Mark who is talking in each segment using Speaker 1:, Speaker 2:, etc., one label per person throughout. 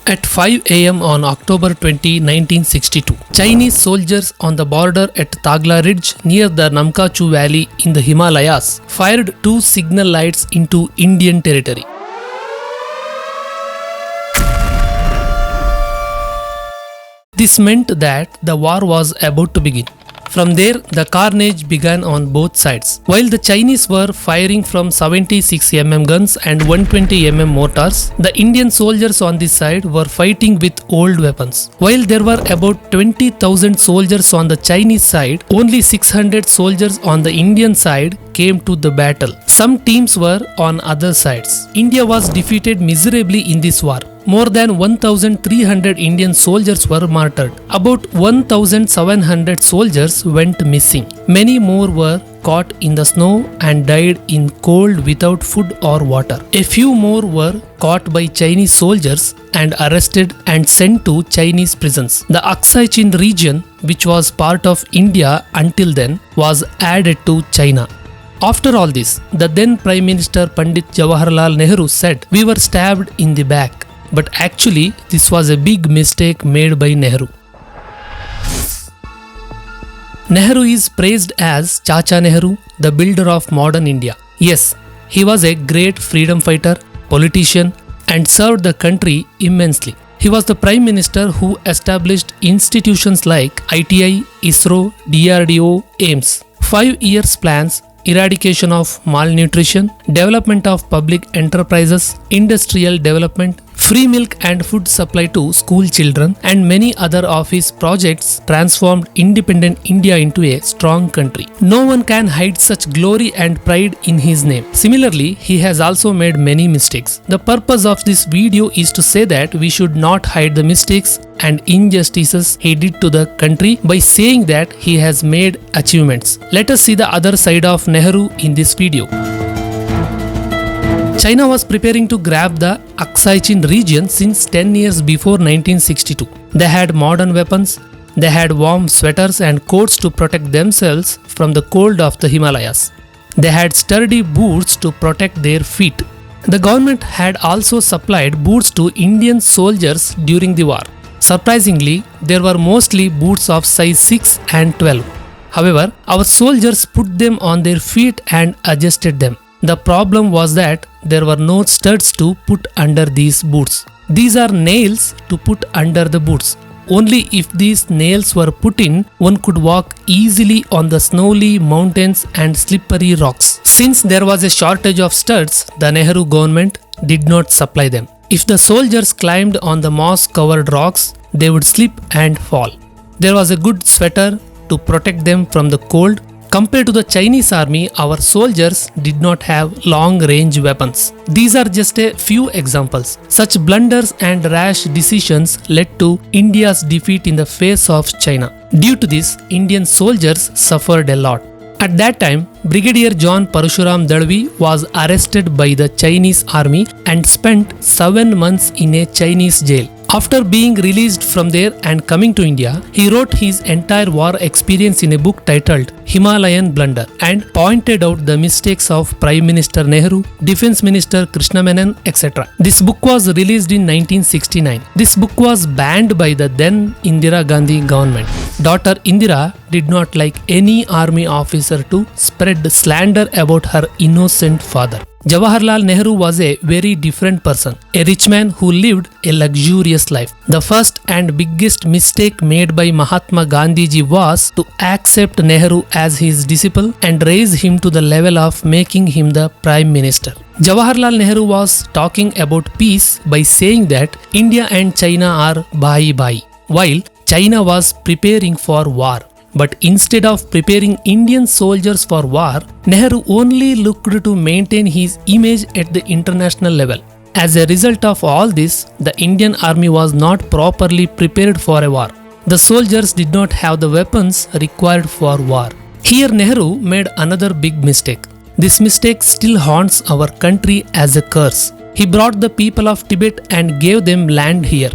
Speaker 1: At 5 am on October 20, 1962, Chinese soldiers on the border at Tagla Ridge near the Namkachu Valley in the Himalayas fired 2 signal lights into Indian territory. This meant that the war was about to begin. From there, the carnage began on both sides. While the Chinese were firing from 76 mm guns and 120 mm mortars, the Indian soldiers on this side were fighting with old weapons. While there were about 20,000 soldiers on the Chinese side, only 600 soldiers on the Indian side came to the battle. Some teams were on other sides. India was defeated miserably in this war. More than 1,300 Indian soldiers were martyred. About 1,700 soldiers went missing. Many more were caught in the snow and died in cold without food or water. A few more were caught by Chinese soldiers and arrested and sent to Chinese prisons. The Aksai Chin region, which was part of India until then, was added to China. After all this, the then Prime Minister Pandit Jawaharlal Nehru said, "We were stabbed in the back." But actually, this was a big mistake made by Nehru. Nehru is praised as Chacha Nehru, the builder of modern India. Yes, he was a great freedom fighter, politician, and served the country immensely. He was the Prime Minister who established institutions like ITI, ISRO, DRDO, AIMS, 5 years plans, eradication of malnutrition, development of public enterprises, industrial development, free milk and food supply to school children, and many other of his projects transformed independent India into a strong country. No one can hide such glory and pride in his name. Similarly, he has also made many mistakes. The purpose of this video is to say that we should not hide the mistakes and injustices he did to the country by saying that he has made achievements. Let us see the other side of Nehru in this video. China was preparing to grab the Aksai Chin region since 10 years before 1962. They had modern weapons, they had warm sweaters and coats to protect themselves from the cold of the Himalayas. They had sturdy boots to protect their feet. The government had also supplied boots to Indian soldiers during the war. Surprisingly, there were mostly boots of size 6 and 12. However, our soldiers put them on their feet and adjusted them. The problem was that there were no studs to put under these boots. These are nails to put under the boots. Only if these nails were put in, one could walk easily on the snowy mountains and slippery rocks. Since there was a shortage of studs, the Nehru government did not supply them. If the soldiers climbed on the moss-covered rocks, they would slip and fall. There was a good sweater to protect them from the cold. Compared to the Chinese army, our soldiers did not have long-range weapons. These are just a few examples. Such blunders and rash decisions led to India's defeat in the face of China. Due to this, Indian soldiers suffered a lot. At that time, Brigadier John Parashuram Dalvi was arrested by the Chinese army and spent 7 months in a Chinese jail. After being released from there and coming to India, he wrote his entire war experience in a book titled Himalayan Blunder and pointed out the mistakes of Prime Minister Nehru, Defense Minister Krishna Menon, etc. This book was released in 1969. This book was banned by the then Indira Gandhi government. Daughter Indira did not like any army officer to spread slander about her innocent father. Jawaharlal Nehru was a very different person, a rich man who lived a luxurious life. The first and biggest mistake made by Mahatma Gandhi ji was to accept Nehru as his disciple and raise him to the level of making him the Prime Minister. Jawaharlal Nehru was talking about peace by saying that India and China are bhai-bhai, while China was preparing for war. But instead of preparing Indian soldiers for war, Nehru only looked to maintain his image at the international level. As a result of all this, the Indian army was not properly prepared for a war. The soldiers did not have the weapons required for war. Here Nehru made another big mistake. This mistake still haunts our country as a curse. He brought the people of Tibet and gave them land here.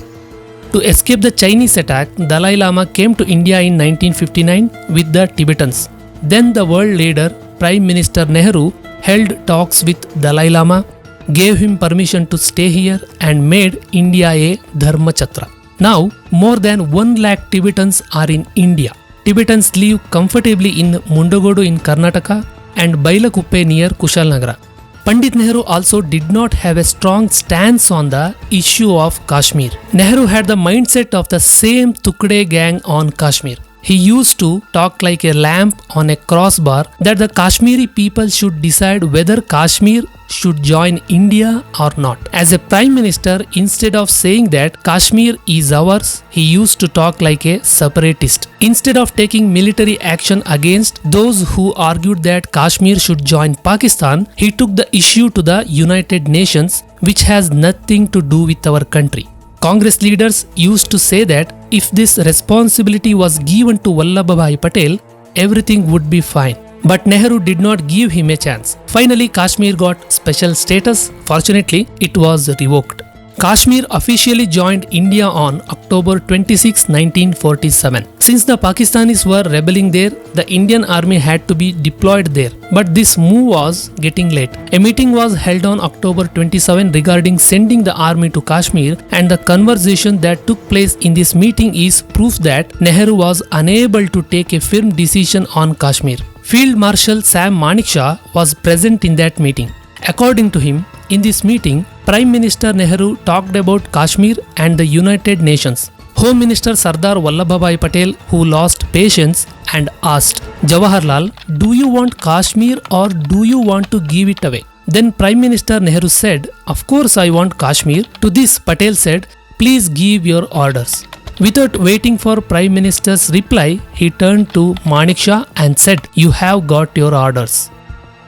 Speaker 1: To escape the Chinese attack, Dalai Lama came to India in 1959 with the Tibetans. Then the world leader, Prime Minister Nehru, held talks with Dalai Lama. gave him permission to stay here and made India a Dharmachatra. Now, more than 1 lakh Tibetans are in India. Tibetans live comfortably in Mundagodu in Karnataka and Bailakuppe near Kushalnagara. Pandit Nehru also did not have a strong stance on the issue of Kashmir. Nehru had the mindset of the same Tukde gang on Kashmir. He used to talk like a lamp on a crossbar that the Kashmiri people should decide whether Kashmir should join India or not. As a Prime Minister, instead of saying that Kashmir is ours, he used to talk like a separatist. Instead of taking military action against those who argued that Kashmir should join Pakistan, he took the issue to the United Nations, which has nothing to do with our country. Congress leaders used to say that if this responsibility was given to Vallabhbhai Patel, everything would be fine. But Nehru did not give him a chance. Finally, Kashmir got special status. Fortunately, it was revoked. Kashmir officially joined India on October 26, 1947. Since the Pakistanis were rebelling there, the Indian army had to be deployed there. But this move was getting late. A meeting was held on October 27 regarding sending the army to Kashmir, and the conversation that took place in this meeting is proof that Nehru was unable to take a firm decision on Kashmir. Field Marshal Sam Manekshaw was present in that meeting. According to him, in this meeting, Prime Minister Nehru talked about Kashmir and the United Nations. Home Minister Sardar Vallabhbhai Patel, who lost patience and asked, Jawaharlal, do you want Kashmir or do you want to give it away? Then Prime Minister Nehru said, of course I want Kashmir. To this Patel said, please give your orders. Without waiting for Prime Minister's reply, he turned to Manekshaw and said, you have got your orders.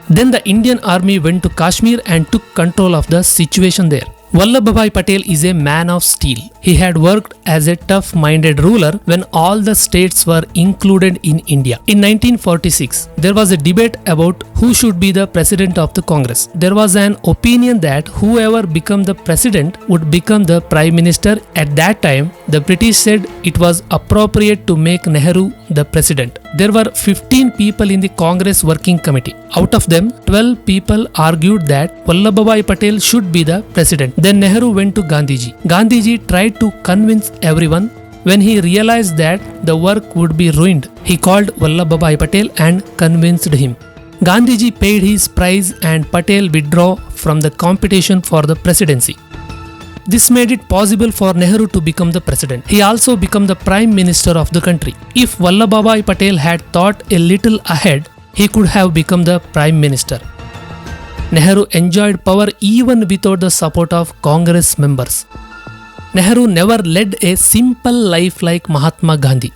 Speaker 1: Then the Indian army went to Kashmir and took control of the situation there. Vallabhbhai Patel is a man of steel. He had worked as a tough-minded ruler when all the states were included in India. In 1946, there was a debate about who should be the president of the Congress. There was an opinion that whoever became the president would become the prime minister. At that time, the British said it was appropriate to make Nehru the president. There were 15 people in the Congress working committee. Out of them, 12 people argued that Vallabhbhai Patel should be the president. Then Nehru went to Gandhiji. Gandhiji tried to convince everyone. When he realized that the work would be ruined, he called Vallabhbhai Patel and convinced him. Gandhiji paid his price and Patel withdrew from the competition for the presidency. This made it possible for Nehru to become the president. He also became the prime minister of the country. If Vallabhbhai Patel had thought a little ahead, he could have become the prime minister. Nehru enjoyed power even without the support of Congress members. Nehru never led a simple life like Mahatma Gandhi.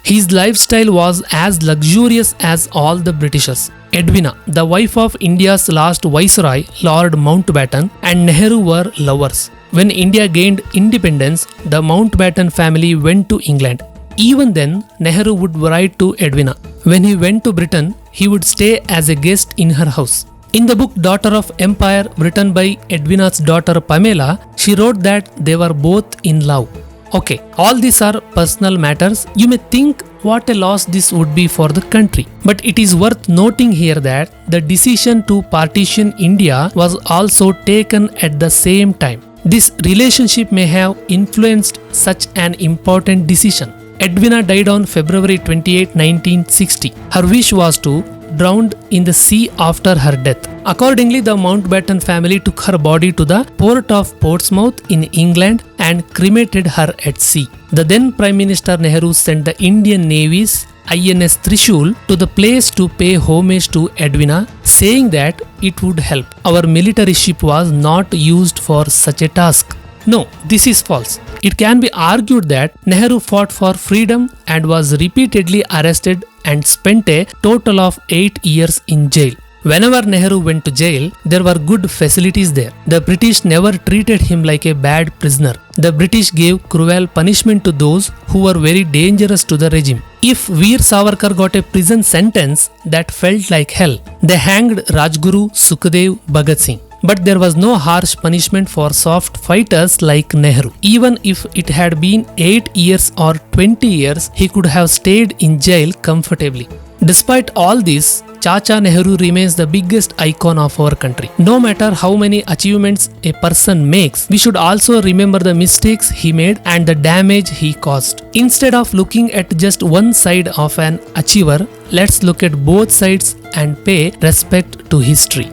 Speaker 1: His lifestyle was as luxurious as all the Britishers. Edwina, the wife of India's last viceroy, Lord Mountbatten, and Nehru were lovers. When India gained independence, the Mountbatten family went to England. Even then, Nehru would write to Edwina. When he went to Britain, he would stay as a guest in her house. In the book Daughter of Empire, written by Edwina's daughter Pamela, she wrote that they were both in love. Okay, all these are personal matters. You may think what a loss this would be for the country. But it is worth noting here that the decision to partition India was also taken at the same time. This relationship may have influenced such an important decision. Edwina died on February 28, 1960. Her wish was to drowned in the sea after her death. Accordingly, the Mountbatten family took her body to the port of Portsmouth in England and cremated her at sea. The then Prime Minister Nehru sent the Indian Navy's INS Trishul to the place to pay homage to Edwina, saying that it would help. Our military ship was not used for such a task. No, this is false. It can be argued that Nehru fought for freedom and was repeatedly arrested and spent a total of 8 years in jail. Whenever Nehru went to jail, there were good facilities there. The British never treated him like a bad prisoner. The British gave cruel punishment to those who were very dangerous to the regime. If Veer Savarkar got a prison sentence that felt like hell, they hanged Rajguru, Sukhdev, Bhagat Singh. But there was no harsh punishment for soft fighters like Nehru. Even if it had been 8 years or 20 years, he could have stayed in jail comfortably. Despite all this, Chacha Nehru remains the biggest icon of our country. No matter how many achievements a person makes, we should also remember the mistakes he made and the damage he caused. Instead of looking at just one side of an achiever, let's look at both sides and pay respect to history.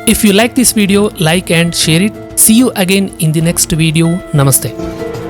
Speaker 1: If you like this video, like and share it. See you again in the next video. Namaste.